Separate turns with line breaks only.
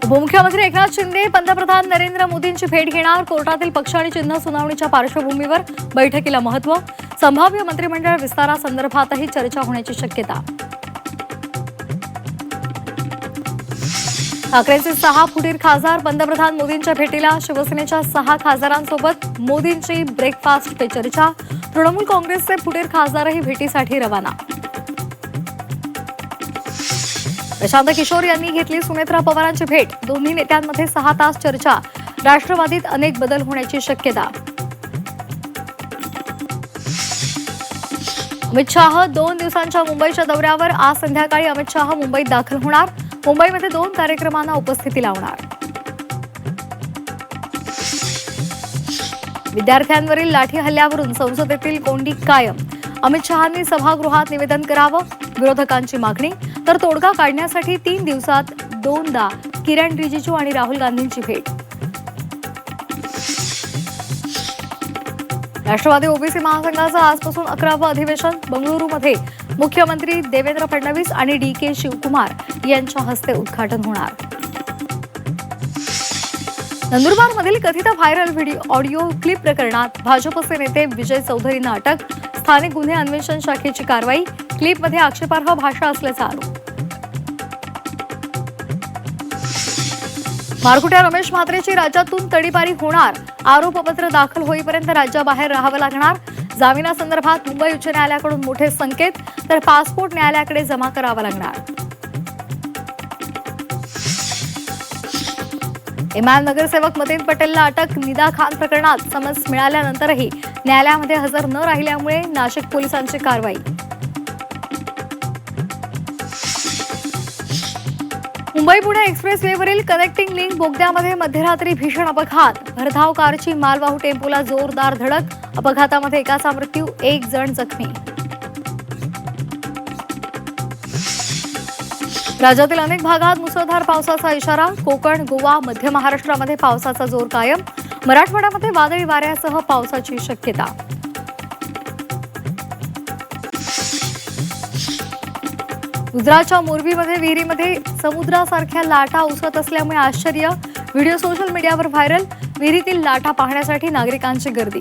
उपमुख्यमंत्री एकनाथ शिंदे पंतप्रधान नरेंद्र मोदींची भेट घेणार. कोर्टातील पक्ष आणि चिन्ह सुनावणीच्या पार्श्वभूमीवर बैठकीला महत्त्व. संभाव्य मंत्रिमंडळ विस्तारासंदर्भातही चर्चा होण्याची शक्यता. ठाकरेंचे 6 फुटीर खासदार पंतप्रधान मोदींच्या भेटीला. शिवसेनेच्या 6 खासदारांसोबत मोदींची ब्रेकफास्ट पे चर्चा. तृणमूल काँग्रेसचे फुटीर खासदारही भेटीसाठी रवाना. प्रशांत किशोर यांनी घेतली सुनेत्रा पवारांची भेट. दोन्ही नेत्यांमध्ये 6 तास चर्चा. राष्ट्रवादीत अनेक बदल होण्याची शक्यता. अमित शाह 2 दिवसांच्या मुंबईच्या दौऱ्यावर. आज संध्याकाळी अमित शाह मुंबईत दाखल होणार. मुंबईमध्ये 2 कार्यक्रमांना उपस्थिती लावणार. विद्यार्थ्यांवरील लाठी हल्ल्यावरून संसदेतील कोंडी कायम. अमित शहांनी सभागृहात निवेदन करावं. विरोधकांची मागणी. तर तोडगा काढण्यासाठी 3 दिवसात 2दा किरण रिजिजू आणि राहुल गांधींची भेट. राष्ट्रवादी ओबीसी महासंघाचं आजपासून 11वं अधिवेशन. बंगळुरूमध्ये मुख्यमंत्री देवेंद्र फडणवीस आणि DK शिवकुमार यांच्या हस्ते उद्घाटन होणार. नंदुरबारमधील कथित व्हायरल ऑडिओ क्लिप प्रकरणात भाजपचे नेते विजय चौधरींना अटक. स्थानिक गुन्हे अन्वेषण शाखेची कारवाई. क्लिपमध्ये आक्षेपार्ह भाषा असल्याचा आरोप. मारकुट्या रमेश म्हात्रेची राज्यातून तडीपारी होणार. आरोपपत्र दाखल होईपर्यंत राज्याबाहेर राहावं लागणार. जामिनासंदर्भात मुंबई उच्च न्यायालयाकडून मोठे संकेत. तर पासपोर्ट न्यायालयाकडे जमा करावा लागणार. इमाम नगरसेवक मतीन पटेलला अटक. निदा खान प्रकरणात समन्स मिळाल्यानंतरही न्यायालयामध्ये हजर न राहिल्यामुळे नाशिक पोलिसांची कारवाई. मुंबई पुणे एक्सप्रेसवेवरील कनेक्टिंग लिंक बोगद्यामध्ये मध्यरात्री भीषण अपघात. भरधाव कारची मालवाहू टेम्पोला जोरदार धडक. अपघातामध्ये एकाचा मृत्यू, 1 जण जखमी. राज्यातील अनेक भागात मुसळधार पावसाचा इशारा. कोकण, गोवा, मध्य महाराष्ट्रामध्ये पावसाचा जोर कायम. मराठवाड्यामध्ये वादळी वाऱ्यासह पावसाची शक्यता. गुजरातच्या मोरबीमध्ये विहिरीमध्ये समुद्रासारख्या लाटा उसळत असल्यामुळे आश्चर्य. व्हिडिओ सोशल मीडियावर व्हायरल. विहिरीतील लाटा पाहण्यासाठी नागरिकांची गर्दी.